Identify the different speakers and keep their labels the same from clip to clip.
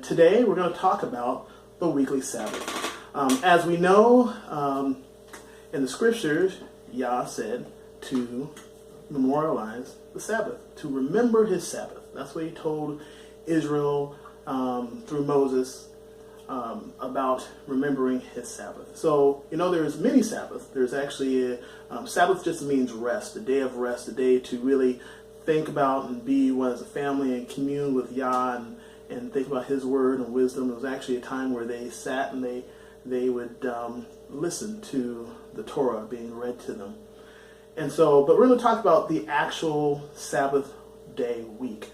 Speaker 1: And today we're going to talk about the weekly Sabbath. As we know, in the scriptures, Yah said to memorialize the Sabbath, to remember his Sabbath. That's what he told Israel through Moses about remembering his Sabbath. So, you know, there's many Sabbaths. There's actually Sabbath just means rest, a day of rest, a day to really think about and be one as a family and commune with Yah and think about his word and wisdom. It was actually a time where they sat and they would listen to the Torah being read to them. And so, but we're going to talk about the actual Sabbath day week.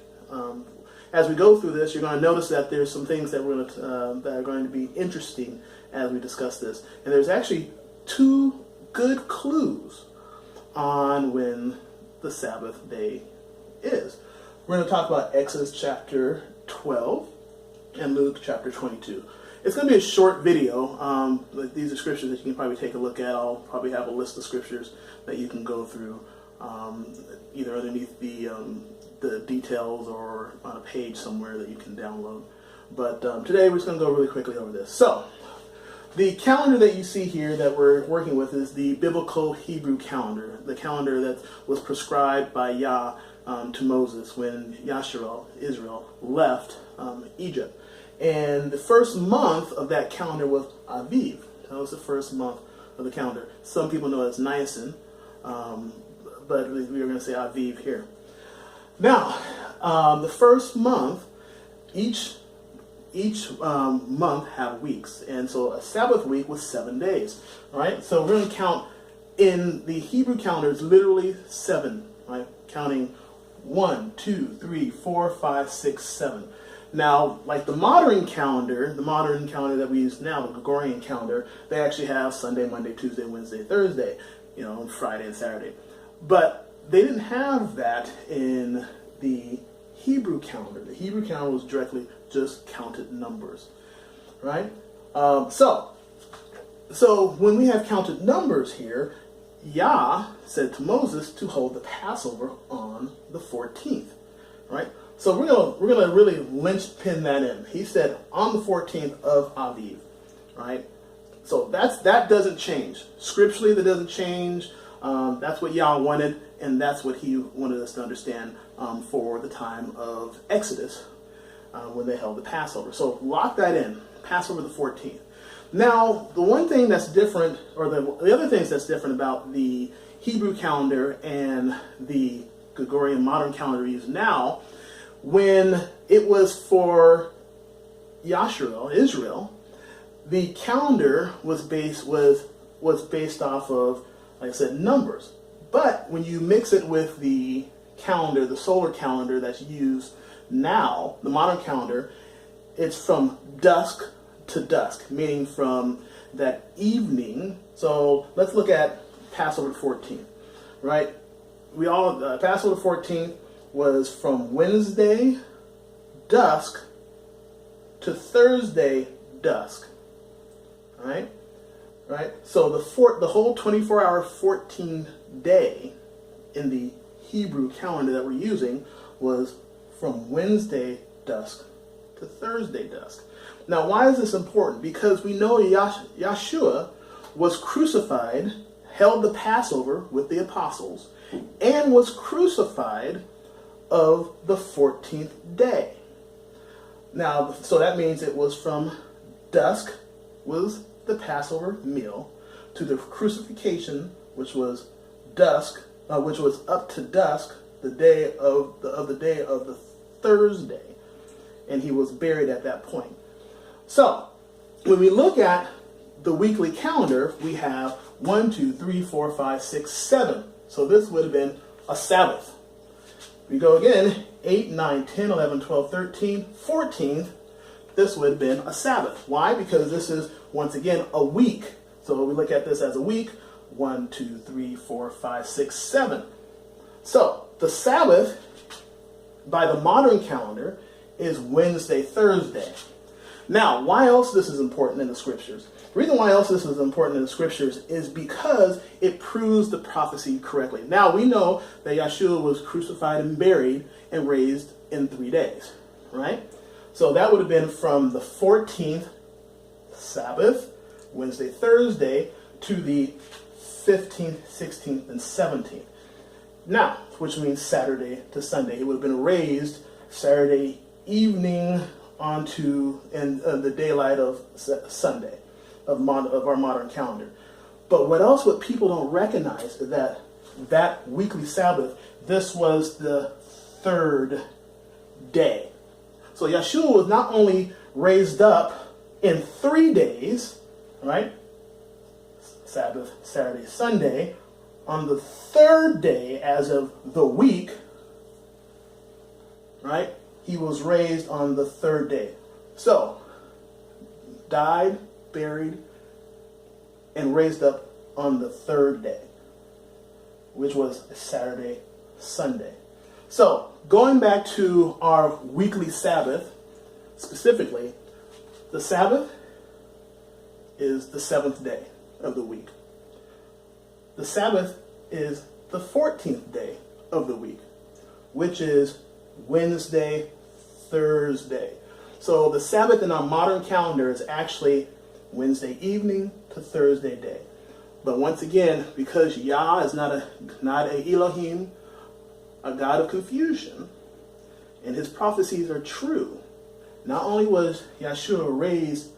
Speaker 1: As we go through this, you're going to notice that there's some things that that are going to be interesting as we discuss this. And there's actually two good clues on when the Sabbath day is. We're going to talk about Exodus chapter 12 and Luke chapter 22. It's going to be a short video. These are scriptures that you can probably take a look at. I'll probably have a list of scriptures that you can go through, either underneath the details or on a page somewhere that you can download. But today we're just going to go really quickly over this. So, the calendar that you see here that we're working with is the biblical Hebrew calendar, the calendar that was prescribed by Yah to Moses when Israel left Egypt. And the first month of that calendar was Aviv. That was the first month of the calendar. Some people know it as Nisan, but we are going to say Aviv here. Now, the first month, each month have weeks, and so a Sabbath week was 7 days. All right, so we're going to count in the Hebrew calendar. It's literally 7, right? Counting 1, 2, 3, 4, 5, 6, 7. Now, like the modern calendar that we use now, the Gregorian calendar, they actually have Sunday, Monday, Tuesday, Wednesday, Thursday, and Friday and Saturday. But they didn't have that in the Hebrew calendar. The Hebrew calendar was directly just counted numbers, right? So when we have counted numbers here, Yah said to Moses to hold the Passover on the 14th, right? So we're gonna really linchpin that in. He said on the 14th of Aviv, right? So that doesn't change. Scripturally, that doesn't change. That's what Yah wanted, and that's what he wanted us to understand for the time of Exodus when they held the Passover. So lock that in, Passover the 14th. Now, the one thing that's different, or the other things that's different about the Hebrew calendar and the Gregorian modern calendar we use now, when it was for Israel, the calendar was based off of, like I said, numbers. But when you mix it with the calendar, the solar calendar that's used now, the modern calendar, it's from dusk to dusk, meaning from that evening. So let's look at Passover 14th, right? Passover 14th was from Wednesday dusk to Thursday dusk, right? Right? So the whole 24-hour 14-day in the Hebrew calendar that we're using was from Wednesday dusk to Thursday dusk. Now, why is this important? Because we know Yeshua was crucified, held the Passover with the apostles, and was crucified of the 14th day. Now, so that means it was from dusk was the Passover meal to the crucifixion, which was dusk, which was up to dusk, the day of the Thursday, and he was buried at that point. So, when we look at the weekly calendar, we have 1, 2, 3, 4, 5, 6, 7. So this would have been a Sabbath. We go again, 8, 9, 10, 11, 12, 13, 14th. This would have been a Sabbath. Why? Because this is, once again, a week. So we look at this as a week. 1, 2, 3, 4, 5, 6, 7. So the Sabbath, by the modern calendar, is Wednesday, Thursday. Now, why else this is important in the scriptures? The reason why else this is important in the scriptures is because it proves the prophecy correctly. Now, we know that Yeshua was crucified and buried and raised in 3 days, right? So that would have been from the 14th Sabbath, Wednesday, Thursday, to the 15th, 16th, and 17th. Now, which means Saturday to Sunday. It would have been raised Saturday evening onto the daylight of Sunday of our modern calendar. But what people don't recognize is that weekly Sabbath, this was the third day. So Yeshua was not only raised up in 3 days, right? Sabbath, Saturday, Sunday. On the third day, as of the week, right? He was raised on the third day. So, died, buried, and raised up on the third day, which was Saturday, Sunday. So, going back to our weekly Sabbath, specifically, the Sabbath is the 7th day of the week. The Sabbath is the 14th day of the week, which is Wednesday, Thursday. So the Sabbath in our modern calendar is actually Wednesday evening to Thursday day. But once again, because Yah is not a Elohim, a God of confusion, and his prophecies are true, not only was Yeshua raised,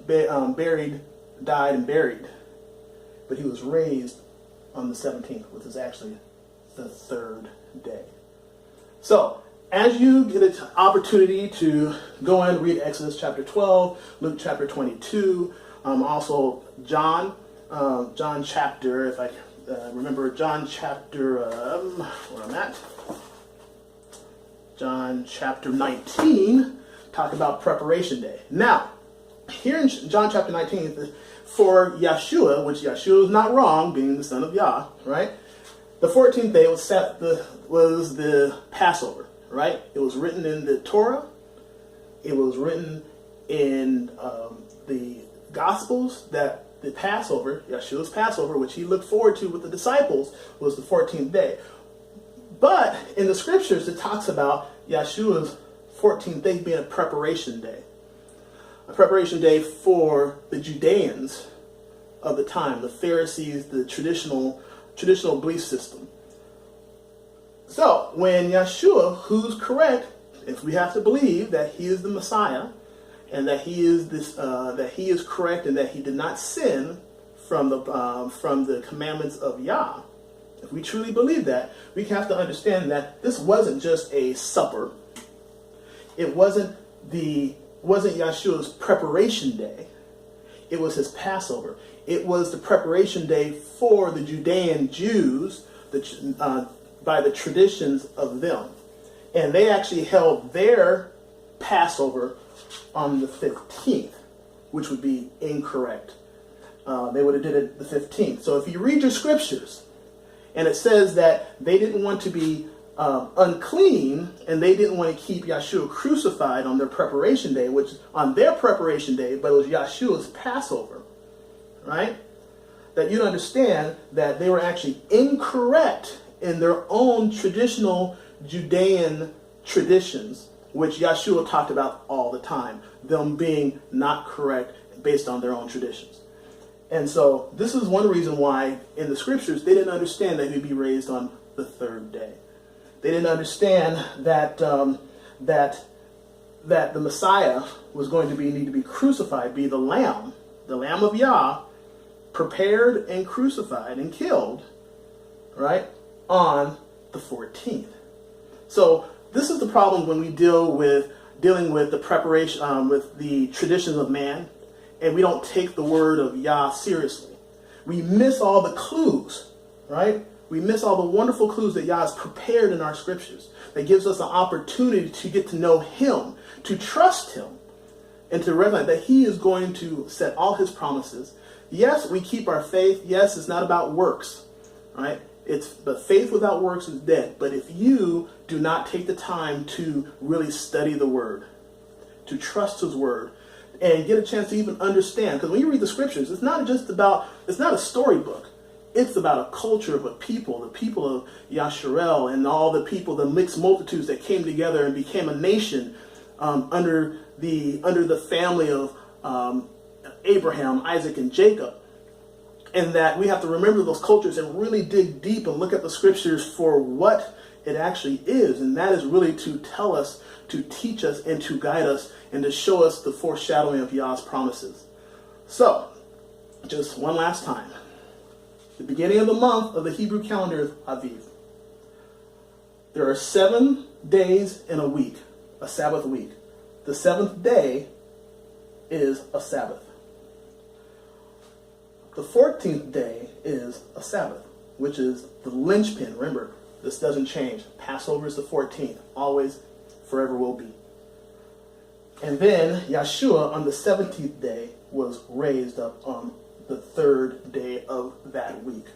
Speaker 1: buried, died, and buried, but he was raised on the 17th, which is actually the third day. So, as you get an opportunity to go and read Exodus chapter 12, Luke chapter 22, also John chapter, if I remember, John chapter, where I'm at, John chapter 19, talk about preparation day. Now, here in John chapter 19, for Yeshua, which Yeshua is not wrong, being the son of Yah, right? The 14th day was the Passover, right? It was written in the Torah. It was written in the Gospels that the Passover, Yeshua's Passover, which he looked forward to with the disciples, was the 14th day. But in the scriptures, it talks about Yeshua's 14th day being a preparation day. A preparation day for the Judeans of the time, the Pharisees, the traditional belief system. So when Yeshua, who's correct, if we have to believe that he is the Messiah, and that he is correct, and that he did not sin from the commandments of Yah, if we truly believe that, we have to understand that this wasn't just a supper. It wasn't Yeshua's preparation day. It was his Passover. It was the preparation day for the Judean Jews by the traditions of them. And they actually held their Passover on the 15th, which would be incorrect. They would have did it the 15th. So if you read your scriptures, and it says that they didn't want to be unclean, and they didn't want to keep Yeshua crucified on their preparation day, which on their preparation day, but it was Yeshua's Passover, right? That you'd understand that they were actually incorrect in their own traditional Judean traditions, which Yeshua talked about all the time, them being not correct based on their own traditions. And so this is one reason why in the scriptures they didn't understand that he'd be raised on the third day. They didn't understand that that the Messiah was going to need to be crucified, be the Lamb of Yah, prepared and crucified and killed, right, on the 14th. So this is the problem when we dealing with the preparation, with the traditions of man, and we don't take the word of Yah seriously. We miss all the clues, right? We miss all the wonderful clues that Yah has prepared in our scriptures that gives us an opportunity to get to know him, to trust him, and to realize that he is going to set all his promises. Yes, we keep our faith. Yes, it's not about works, right? But faith without works is dead. But if you do not take the time to really study the word, to trust his word, and get a chance to even understand, because when you read the scriptures, it's not a storybook. It's about a culture of a people, the people of Yasharel, and all the people, the mixed multitudes that came together and became a nation under the family of Abraham, Isaac, and Jacob. And that we have to remember those cultures and really dig deep and look at the scriptures for what it actually is. And that is really to tell us, to teach us, and to guide us, and to show us the foreshadowing of Yah's promises. So, just one last time. The beginning of the month of the Hebrew calendar is Aviv. There are 7 days in a week, a Sabbath week. The 7th day is a Sabbath. The 14th day is a Sabbath, which is the linchpin. Remember, this doesn't change. Passover is the 14th, always, forever will be. And then Yeshua on the 17th day was raised up on the 3rd day of that week.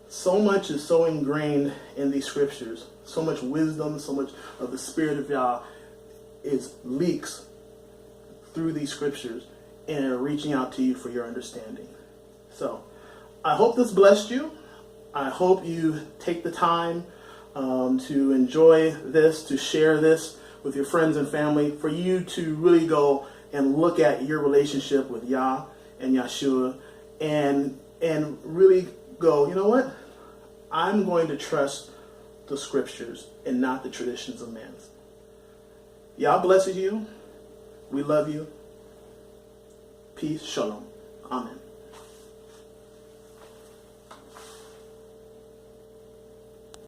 Speaker 1: So much is so ingrained in these scriptures. So much wisdom, so much of the Spirit of Yah leaks through these scriptures and reaching out to you for your understanding. So, I hope this blessed you. I hope you take the time to enjoy this, to share this with your friends and family, for you to really go and look at your relationship with Yah and Yeshua, and really go, you know what? I'm going to trust the scriptures and not the traditions of man. Yah blesses you. We love you. Peace. Shalom. Amen.